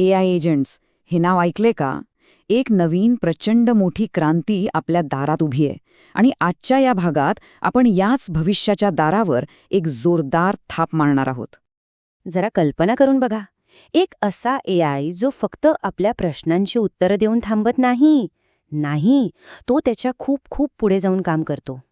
AI agents हे नाव ऐकले का? एक नवीन प्रचंड मोठी क्रांती आपल्या दारात उभी आहे आणि आजच्या या भागात आपण याच भविष्याच्या दारावर एक जोरदार थाप मारणार आहोत. जरा कल्पना करून बघा. एक असा AI जो फक्त आपल्या प्रश्नांची उत्तरं देऊन थांबत नाही. नाही, तो त्याच्या खूप खूप पुढे जाऊन काम करतो.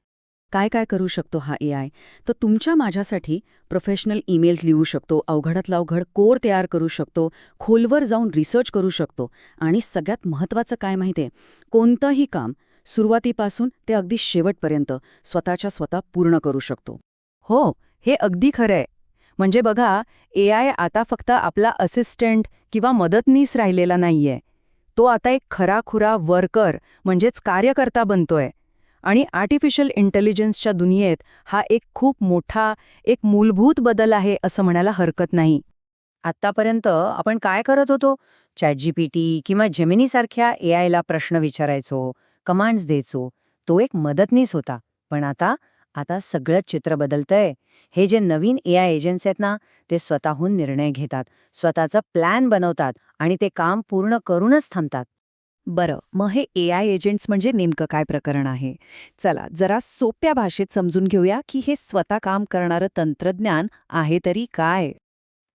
काय काय करू शकतो हा AI? तर तुमच्या माझ्यासाठी प्रोफेशनल ईमेल्स लिहू शकतो, अवघडातला अवघड कोर तयार करू शकतो, खोलवर जाऊन रिसर्च करू शकतो आणि सगळ्यात महत्त्वाचं काय माहितीये, कोणतंही काम सुरुवातीपासून ते अगदी शेवटपर्यंत स्वतःच्या स्वतः पूर्ण करू शकतो. हो, हे अगदी खरं आहे. म्हणजे बघा, AI आता फक्त आपला असिस्टंट किंवा मदतनीस राहिलेला नाहीये. तो आता एक खराखुरा वर्कर म्हणजेच कार्यकर्ता बनतोय. आणि आर्टिफिशियल इंटेलिजन्सच्या दुनियेत हा एक खूप मोठा, एक मूलभूत बदल आहे असं म्हणायला हरकत नाही. आत्तापर्यंत आपण काय करत होतो? ChatGPT किंवा जेमिनीसारख्या AIला प्रश्न विचारायचो, कमांड्स द्यायचो. तो एक मदतनीस होता. पण आता आता सगळंच चित्र बदलतंय. हे जे नवीन AI एजंट्स आहेत ना, ते स्वतःहून निर्णय घेतात, स्वतःचा प्लॅन बनवतात आणि ते काम पूर्ण करूनच थांबतात. बरं, मग हे AI एजंट्स म्हणजे नेमकं काय प्रकरण आहे? चला, जरा सोप्या भाषेत समजून घेऊया की हे स्वतः काम करणारं तंत्रज्ञान आहे तरी काय?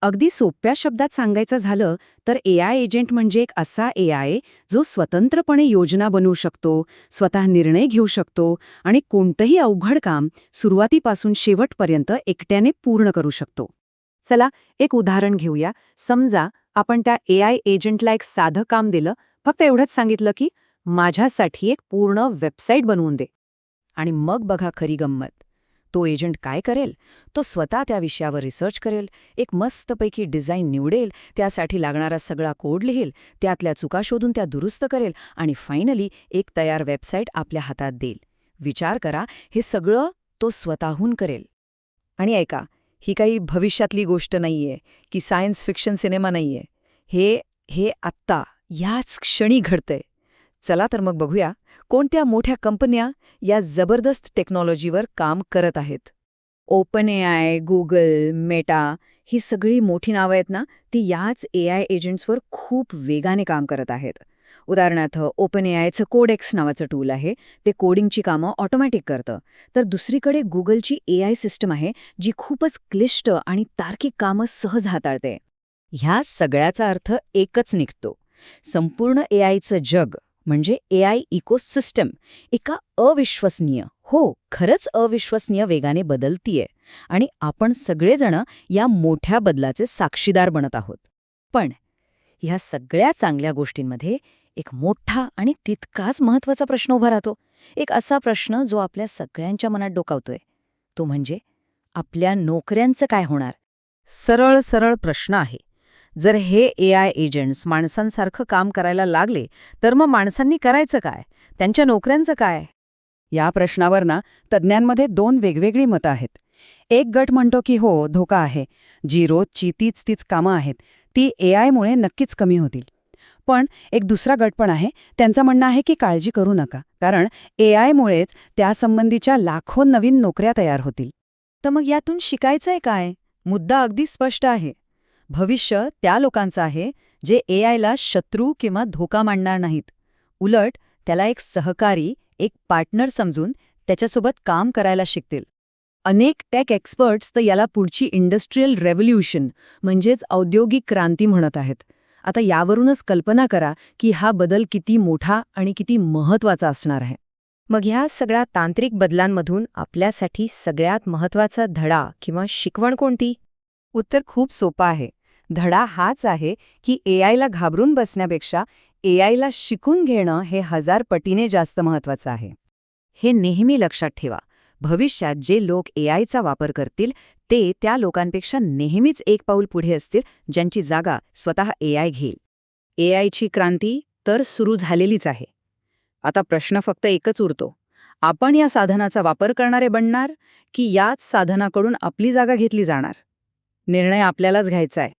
अगदी सोप्या शब्दात सांगायचं झालं तर AI एजंट म्हणजे एक असा AI जो स्वतंत्रपणे योजना बनवू शकतो, स्वतः निर्णय घेऊ शकतो आणि कोणतंही अवघड काम सुरुवातीपासून शेवटपर्यंत एकट्याने पूर्ण करू शकतो. चला, एक उदाहरण घेऊया. समजा आपण त्या AI एजंटला एक साधं काम दिलं, फक्त एवढंच सांगितलं की माझ्यासाठी एक पूर्ण वेबसाईट बनवून दे. आणि मग बघा खरी गंमत. तो एजंट काय करेल? तो स्वतः त्या विषयावर रिसर्च करेल, एक मस्तपैकी डिझाईन निवडेल, त्यासाठी लागणारा सगळा कोड लिहेल, त्यातल्या चुका शोधून त्या दुरुस्त करेल आणि फायनली एक तयार वेबसाईट आपल्या हातात देईल. विचार करा, हे सगळं तो स्वतःहून करेल. आणि ऐका, ही काही भविष्यातली गोष्ट नाहीये की सायन्स फिक्शन सिनेमा नाहीये. हे हे आत्ता याच क्षणी घडतंय. चला तर मग बघूया कोणत्या मोठ्या कंपन्या या जबरदस्त टेक्नॉलॉजीवर काम करत आहेत. OpenAI, Google, मेटा ही सगळी मोठी नावं आहेत ना, ती याच AI एजंट्सवर खूप वेगाने काम करत आहेत. उदाहरणार्थ OpenAIचं कोडेक्स नावाचं टूल आहे, ते कोडिंगची कामं ऑटोमॅटिक करतं. तर दुसरीकडे गुगलची AI सिस्टम आहे, जी खूपच क्लिष्ट आणि तार्किक कामं सहज हाताळते. ह्या सगळ्याचा अर्थ एकच निघतो. संपूर्ण AIचं जग म्हणजे AI इकोसिस्टम एका अविश्वसनीय, हो खरंच अविश्वसनीय वेगाने बदलतीये आणि आपण सगळेजण या मोठ्या बदलाचे साक्षीदार बनत आहोत. पण ह्या सगळ्या चांगल्या गोष्टींमध्ये एक मोठा आणि तितकाच महत्त्वाचा प्रश्न उभा राहतो. एक असा प्रश्न जो आपल्या सगळ्यांच्या मनात डोकावतोय. तो म्हणजे आपल्या नोकऱ्यांचं काय होणार? सरळ सरळ प्रश्न आहे. जर हे AI एजंट्स माणसांसारखं काम करायला लागले, तर मग माणसांनी करायचं काय? त्यांच्या नोकऱ्यांचं काय? या प्रश्नावर ना तज्ज्ञांमध्ये दोन वेगवेगळी मतं आहेत. एक गट म्हणतो की हो, धोका आहे. जी रोजची तीच कामं आहेत, ती AIमुळे नक्कीच कमी होतील. पण एक दुसरा गट पण आहे, त्यांचं म्हणणं आहे की काळजी करू नका, कारण AIमुळेच त्यासंबंधीच्या लाखो नवीन नोकऱ्या तयार होतील. तर मग यातून शिकायचंय काय? मुद्दा अगदी स्पष्ट आहे. भविष्य त्या लोकांचं आहे जे AIला शत्रू किंवा धोका मानणार नाहीत. उलट त्याला एक सहकारी, एक पार्टनर समजून त्याच्यासोबत काम करायला शिकतील. अनेक टेक एक्सपर्ट्स तर याला पुढची इंडस्ट्रियल रेव्होल्यूशन म्हणजेच औद्योगिक क्रांती म्हणत आहेत. आता यावरूनच कल्पना करा की हा बदल किती मोठा आणि किती महत्त्वाचा असणार आहे. मग ह्या सगळ्या तांत्रिक बदलांमधून आपल्यासाठी सगळ्यात महत्त्वाचा धडा किंवा शिकवण कोणती? उत्तर खूप सोपं आहे. धडा हाच आहे की AIला घाबरून बसण्यापेक्षा AIला शिकून घेणं हे 1000 पटीने जास्त महत्त्वाचं आहे. हे नेहमी लक्षात ठेवा. भविष्यात जे लोक AIचा वापर करतील ते त्या लोकांपेक्षा नेहमीच एक पाऊल पुढे असतील, ज्यांची जागा स्वतः AI घेईल. AIची क्रांती तर सुरू झालेलीच आहे. आता प्रश्न फक्त एकच उरतो. आपण या साधनाचा वापर करणारे बनणार की याच साधनाकडून आपली जागा घेतली जाणार? निर्णय आपल्यालाच घ्यायचा आहे.